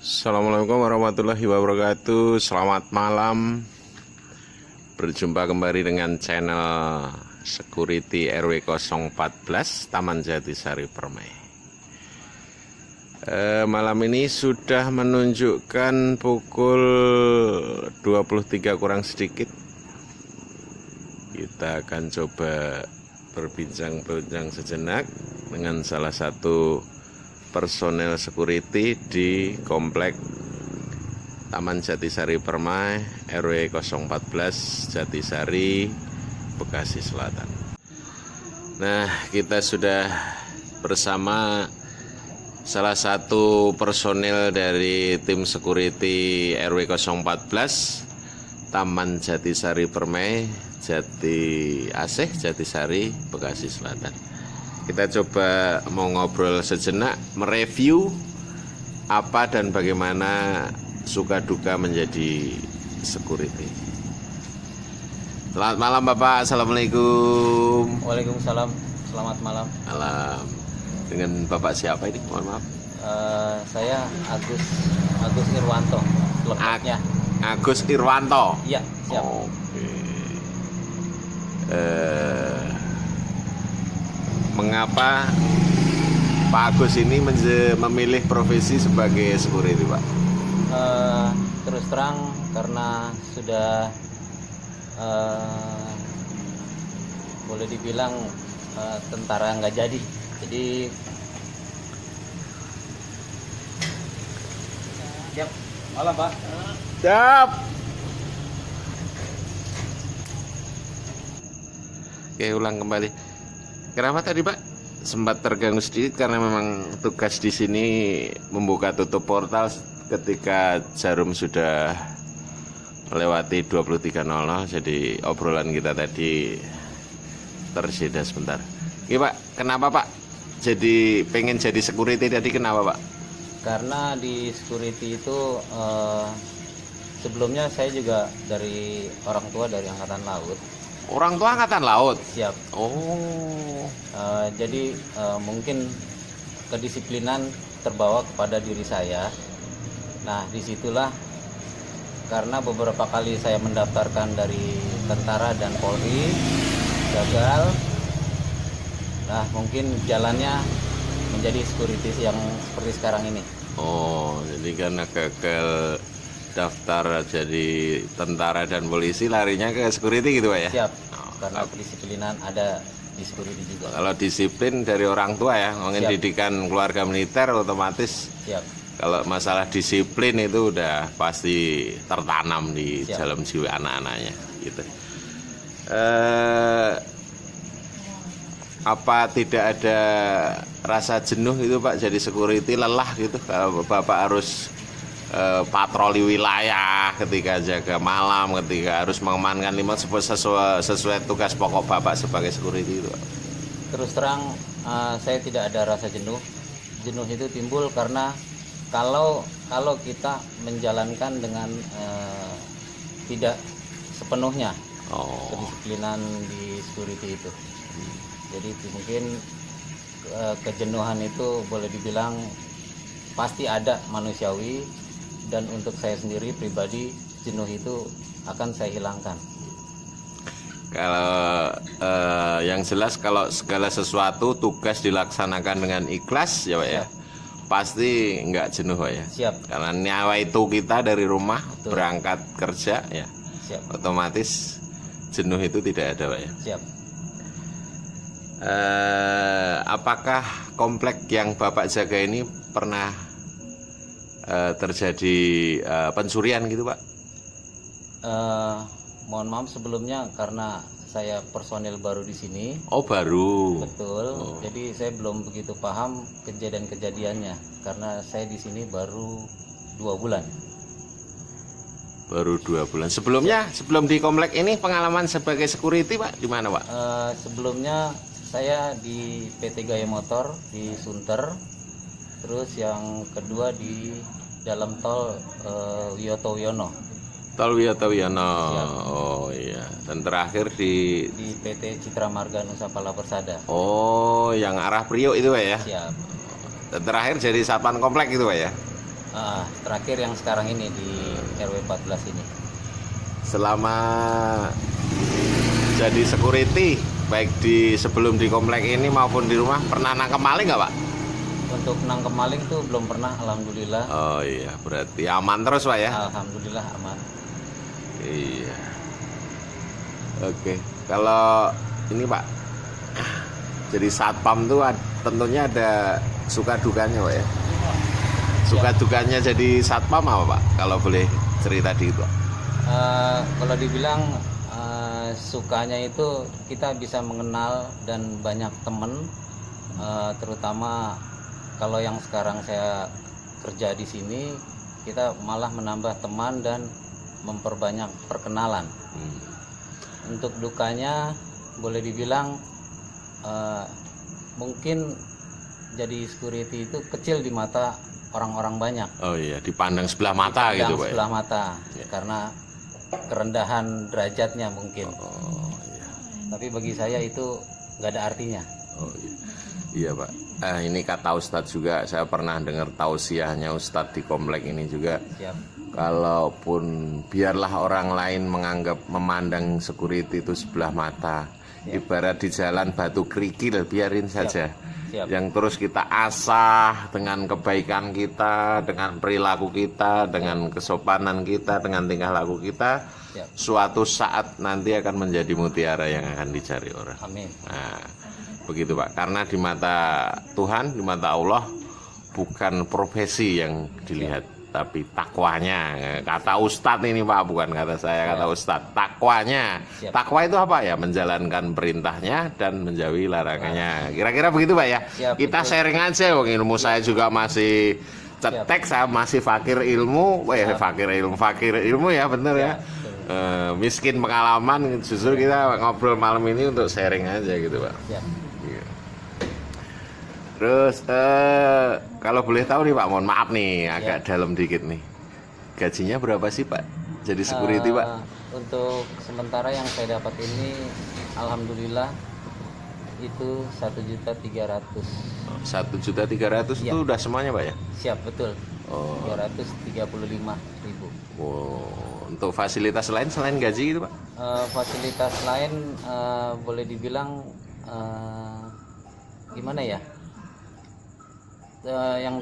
Assalamualaikum warahmatullahi wabarakatuh. Selamat malam. Berjumpa kembali dengan channel Security RW 014 Taman Jatisari Permai. Malam ini sudah menunjukkan pukul 23 kurang sedikit. Kita akan coba berbincang-bincang sejenak dengan salah satu personel security di komplek Taman Jatisari Permai RW 014 Jatisari, Bekasi Selatan. Nah, kita sudah bersama salah satu personel dari tim security RW 014 Taman Jatisari Permai, Jati Asih, Jatisari, Bekasi Selatan. Kita coba mau ngobrol sejenak, mereview apa dan bagaimana suka duka menjadi security. Selamat malam Bapak, Assalamualaikum. Waalaikumsalam, selamat malam. Malam. Dengan Bapak siapa ini? Mohon maaf. Saya Agus Irwanto, lengkapnya. Agus Irwanto. Iya, siap. Oke. Mengapa Pak Agus ini memilih profesi sebagai security, Pak? Terus terang karena sudah boleh dibilang tentara nggak jadi siap. Malam Pak. Siap. Oke, ulang kembali. Kenapa tadi Pak sempat terganggu sedikit karena memang tugas di sini membuka tutup portal ketika jarum sudah melewati 23.00, jadi obrolan kita tadi terseda sebentar. Oke Pak, kenapa Pak jadi pengen jadi security tadi, kenapa Pak? Karena di security itu sebelumnya saya juga dari orang tua dari Angkatan Laut. Orang tua Angkatan Laut? Siap. Oh. Jadi mungkin kedisiplinan terbawa kepada diri saya. Nah, disitulah karena beberapa kali saya mendaftarkan dari tentara dan Polri, gagal. Nah, mungkin jalannya menjadi security yang seperti sekarang ini. Oh, jadi karena gagal daftar jadi tentara dan polisi, larinya ke security gitu Pak ya? Siap, karena kedisiplinan ada di security juga. Kalau disiplin dari orang tua ya, mungkin didikan keluarga militer otomatis. Siap. Kalau masalah disiplin itu udah pasti tertanam di dalam jiwa anak-anaknya gitu. Apa tidak ada rasa jenuh itu Pak jadi security, lelah gitu kalau Bapak harus patroli wilayah, ketika jaga malam, ketika harus mengamankan lima sesuai tugas pokok Bapak sebagai security itu? Terus terang saya tidak ada rasa jenuh. Jenuh itu timbul karena kalau kita menjalankan dengan tidak sepenuhnya kedisiplinan di security itu. Jadi mungkin kejenuhan itu boleh dibilang pasti ada, manusiawi. Dan untuk saya sendiri pribadi, jenuh itu akan saya hilangkan. Kalau yang jelas kalau segala sesuatu tugas dilaksanakan dengan ikhlas ya Pak ya, pasti nggak jenuh Pak ya. Siap. Karena nyawa itu kita dari rumah berangkat kerja ya. Siap. Otomatis jenuh itu tidak ada Pak ya. Siap. Apakah komplek yang Bapak jaga ini pernah terjadi pencurian gitu Pak? Mohon maaf sebelumnya karena saya personil baru di sini. Oh baru. Betul. Jadi saya belum begitu paham kejadian-kejadiannya karena saya di sini baru 2 bulan. Baru 2 bulan. Sebelumnya sebelum di komplek ini pengalaman sebagai security Pak di mana Pak? Sebelumnya saya di PT Gaya Motor di Sunter. Terus yang kedua di dalam tol Wiyoto Wiono. Tol Wiyoto Wiono. Oh iya. Dan terakhir di PT Citra Marga Nusa Pala Persada. Oh, yang arah Priok itu Pak ya? Siap. terakhir jadi satpam komplek gitu Pak ya. Terakhir yang sekarang ini di RW 14 ini. Selama jadi security baik di sebelum di komplek ini maupun di rumah pernah nangkep maling nggak Pak? Untuk nangkep maling tuh belum pernah, alhamdulillah. Oh iya, berarti aman terus Pak ya? Alhamdulillah aman. Iya. Oke, kalau ini Pak, jadi satpam tuh tentunya ada suka dukanya Pak ya? Suka dukanya jadi satpam apa Pak? Kalau boleh cerita dikit Pak. Kalau dibilang sukanya itu kita bisa mengenal dan banyak teman, terutama kalau yang sekarang saya kerja di sini, kita malah menambah teman dan memperbanyak perkenalan. Untuk dukanya boleh dibilang mungkin jadi security itu kecil di mata orang-orang banyak. Oh iya, dipandang sebelah mata gitu Pak. Sebelah mata, karena kerendahan derajatnya mungkin. Oh iya. Tapi bagi saya itu nggak ada artinya. Oh iya. Iya Pak. Ini kata Ustadz juga, saya pernah dengar tausiahnya Ustadz di komplek ini juga. Siap. Kalaupun biarlah orang lain memandang security itu sebelah mata. Ibarat di jalan batu kerikil, biarin saja. Siap. Yang terus kita asah dengan kebaikan kita, dengan perilaku kita, dengan kesopanan kita, dengan tingkah laku kita. Siap. Suatu saat nanti akan menjadi mutiara yang akan dicari orang. Amin. Nah, begitu Pak, karena di mata Tuhan, di mata Allah bukan profesi yang dilihat, tapi takwanya. Kata Ustadz ini Pak, bukan kata saya, kata Ustadz, takwanya. Siap. Takwa itu apa ya? Menjalankan perintahnya dan menjauhi larangannya. Kira-kira begitu Pak ya. Siap, kita betul. sharing aja, ilmu saya juga masih cetek, saya masih fakir ilmu, fakir ilmu ya, bener ya. Miskin pengalaman, justru kita ngobrol malam ini untuk sharing aja gitu Pak. Siap. Terus kalau boleh tahu nih Pak, mohon maaf nih agak dalam dikit nih. Gajinya berapa sih Pak? Jadi security Pak? Untuk sementara yang saya dapat ini, alhamdulillah itu 1.300.000. 1.300.000 itu udah semuanya Pak ya? Siap, betul. Oh. 335.000. Wow. Untuk fasilitas lain selain gaji gitu Pak? Fasilitas lain boleh dibilang gimana ya? Yang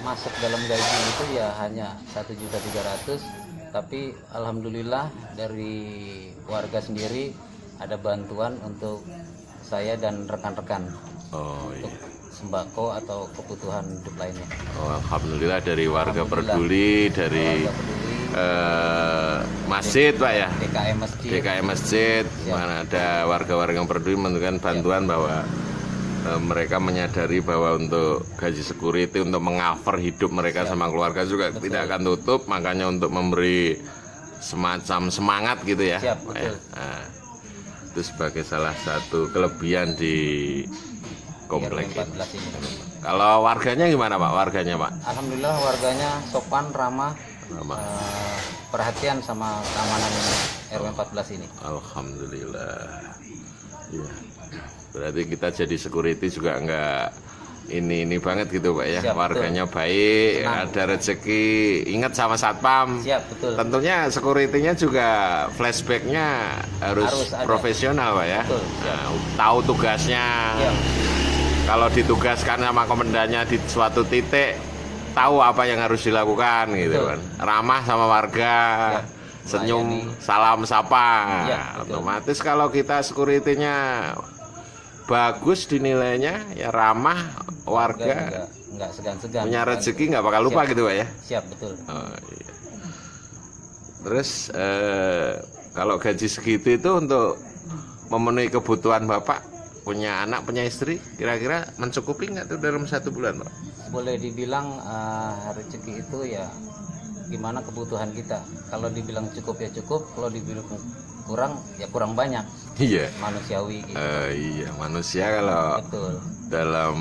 masuk dalam gaji itu ya hanya 1.300.000, tapi alhamdulillah dari warga sendiri ada bantuan untuk saya dan rekan-rekan untuk sembako atau kebutuhan hidup lainnya. Alhamdulillah dari warga peduli, dari masjid Pak ya, DKM Masjid, mana ada warga-warga yang peduli menentukan bantuan bahwa mereka menyadari bahwa untuk gaji security, untuk mengcover hidup mereka sama keluarga juga tidak akan tutup, makanya untuk memberi semacam semangat gitu ya. Siap, betul. Nah, itu sebagai salah satu kelebihan di komplek ini. Kalau warganya gimana Pak? Warganya Pak? Alhamdulillah warganya sopan, ramah. Perhatian sama keamanan RW 14 ini. Alhamdulillah. Ya. Berarti kita jadi security juga enggak ini banget gitu Pak ya. Siap, warganya betul. Baik, senang. Ada rezeki, ingat sama satpam. Siap, betul. Tentunya security-nya juga flashback-nya harus profesional Pak ya. Betul, nah, tahu tugasnya. Siap. Kalau ditugaskan sama komandannya di suatu titik, tahu apa yang harus dilakukan gitu kan. Ramah sama warga. Siap. Senyum, salam, sapa. Ya, otomatis kalau kita security-nya bagus dinilainya, ya ramah, warga nggak segan-segan, punya rezeki nggak bakal lupa. Siap. Gitu Pak ya. Siap, betul. Oh, iya. Terus kalau gaji segitu itu untuk memenuhi kebutuhan Bapak, punya anak, punya istri, kira-kira mencukupi nggak tuh dalam 1 bulan Pak? Boleh dibilang rezeki itu ya gimana kebutuhan kita. Kalau dibilang cukup ya cukup, kalau dibilang kurang ya kurang banyak. Iya. Manusiawi gitu. Iya, manusia kalau betul. Dalam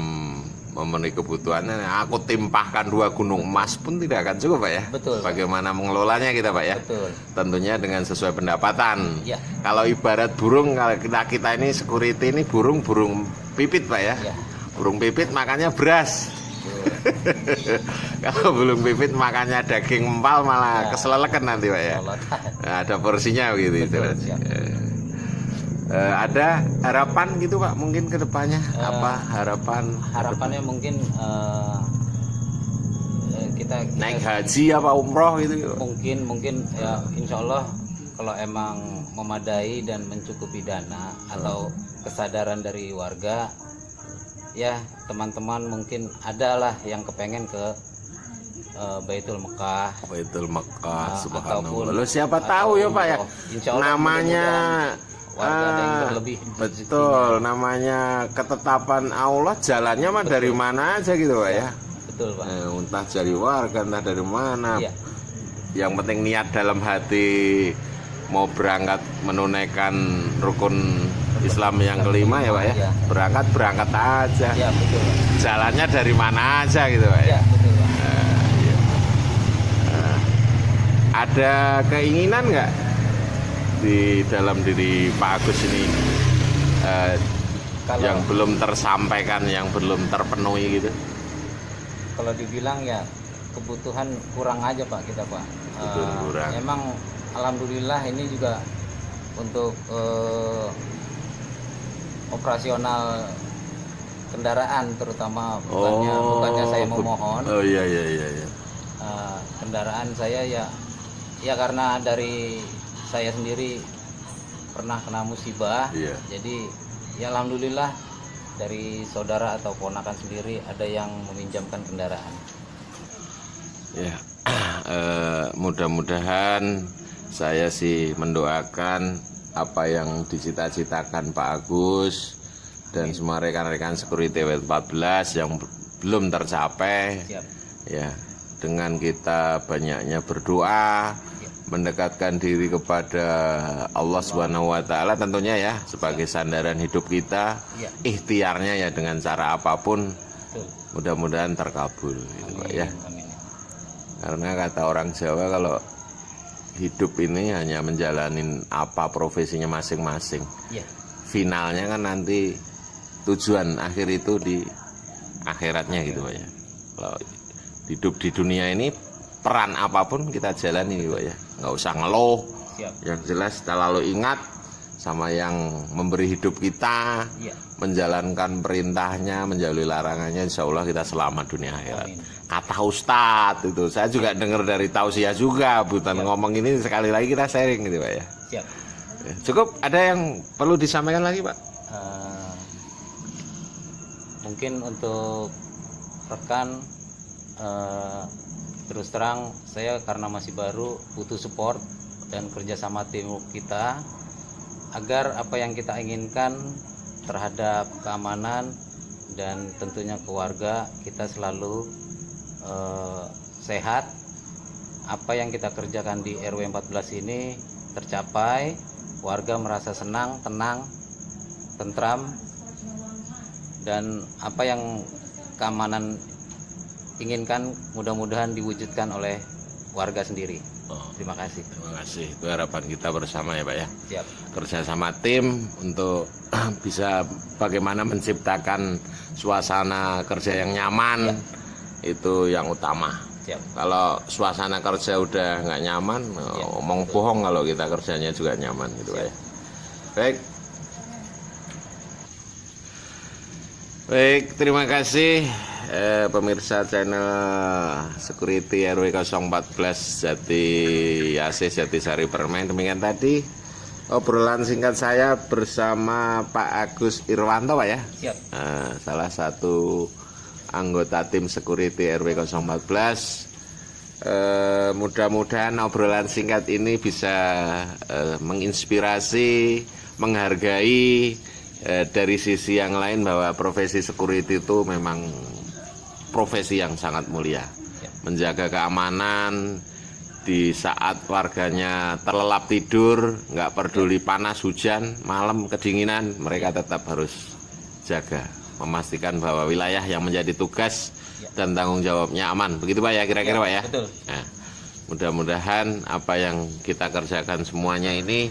memenuhi kebutuhannya, aku timpahkan 2 gunung emas pun tidak akan cukup Pak ya. Betul. Bagaimana mengelolanya kita Pak ya. Betul. Tentunya dengan sesuai pendapatan. Ya. Kalau ibarat burung, kalau kita ini security ini burung pipit Pak ya. Ya. Burung pipit makannya beras. Kalau belum pipit makannya daging empal malah Ya. keselelekan nanti Pak ya. Allah. Nah, ada porsinya begitu. Betul, Itu. siap. Ada harapan gitu Pak mungkin ke depannya apa harapan Harapannya mungkin kita naik haji apa umroh gitu. mungkin ya insya Allah kalau emang memadai dan mencukupi dana atau kesadaran dari warga, ya teman-teman mungkin adalah yang kepengen ke Baitul Mekah. Baitul Mekah, Nah, subhanallah. ataupun- Loh, siapa tahu ya Pak ya. Insya Allah Namanya warga ada yang berlebih betul, namanya ketetapan Allah, jalannya mah dari mana aja gitu Pak ya. betul Pak. Entah dari warga, entah dari mana. Iya. Yang penting niat dalam hati mau berangkat menunaikan rukun Islam yang kelima ya Pak ya. Iya. Berangkat aja. Ya betul Pak. Jalannya dari mana aja gitu Pak ya. Ya betul Pak. Ada keinginan nggak di dalam diri Pak Agus ini Kalau yang belum tersampaikan, yang belum terpenuhi gitu? kalau dibilang ya kebutuhan kurang aja Pak kita Pak. Kebutuhan kurang. Emang alhamdulillah ini juga untuk operasional kendaraan terutama bukannya saya memohon. Oh iya. Kendaraan saya ya karena dari saya sendiri pernah kena musibah. Iya. Jadi ya alhamdulillah dari saudara atau ponakan sendiri ada yang meminjamkan kendaraan. Ya, mudah-mudahan saya sih mendoakan apa yang dicita-citakan Pak Agus dan semua rekan-rekan security W14 yang belum tercapai. Siap. Ya, dengan kita banyaknya berdoa, mendekatkan diri kepada Allah Subhanahu wa taala tentunya ya sebagai sandaran hidup kita. Iya. Ikhtiarnya ya dengan cara apapun Betul. mudah-mudahan terkabul gitu, Pak ya. Amin. Karena kata orang Jawa kalau hidup ini hanya menjalanin apa profesinya masing-masing. Iya. Finalnya kan nanti tujuan akhir itu di akhiratnya gitu Pak ya. Kalau hidup di dunia ini peran apapun kita jalani gitu Pak ya. Nggak usah ngeluh. Siap. Yang jelas kita lalu ingat sama yang memberi hidup kita, Iya. menjalankan perintahnya, menjauhi larangannya, insya Allah kita selamat dunia akhirat. Amin. Kata Ustadz itu, saya juga dengar dari tausiah juga, bukan ngomong ini sekali lagi kita sharing gitu Pak ya. Siap. Cukup, ada yang perlu disampaikan lagi Pak? Mungkin untuk rekan terus terang saya karena masih baru butuh support dan kerjasama tim kita agar apa yang kita inginkan terhadap keamanan dan tentunya keluarga kita selalu sehat. Apa yang kita kerjakan di RW 14 ini tercapai, warga merasa senang, tenang, tentram, dan apa yang keamanan inginkan mudah-mudahan diwujudkan oleh warga sendiri. Terima kasih. Terima kasih, itu harapan kita bersama ya Pak ya. Siap. Kerja sama tim untuk bisa bagaimana menciptakan suasana kerja yang nyaman, itu yang utama. Siap. Kalau suasana kerja udah nggak nyaman, omong bohong kalau kita kerjanya juga nyaman gitu Pak ya. Baik, terima kasih pemirsa channel Security RW 014 Jati Asih Jatisari Permen. Demikian tadi obrolan singkat saya bersama Pak Agus Irwanto Pak ya. Siap. Salah satu anggota tim Security RW 014. Mudah-mudahan obrolan singkat ini bisa menginspirasi, menghargai dari sisi yang lain bahwa profesi security itu memang profesi yang sangat mulia. Menjaga keamanan di saat warganya terlelap tidur, nggak peduli panas, hujan, malam, kedinginan, mereka tetap harus jaga, memastikan bahwa wilayah yang menjadi tugas dan tanggung jawabnya aman. Begitu Pak ya kira-kira Pak ya? Betul. Nah, mudah-mudahan apa yang kita kerjakan semuanya ini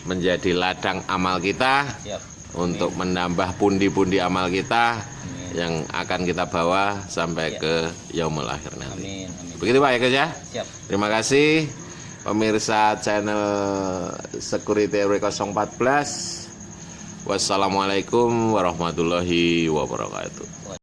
menjadi ladang amal kita. Siap. Untuk menambah pundi-pundi amal kita. Amin. yang akan kita bawa sampai ke yaumul akhir nanti. Amin. Amin. Begitu Pak ya guys ya. Siap. Terima kasih pemirsa channel Security RW 014. Wassalamualaikum warahmatullahi wabarakatuh.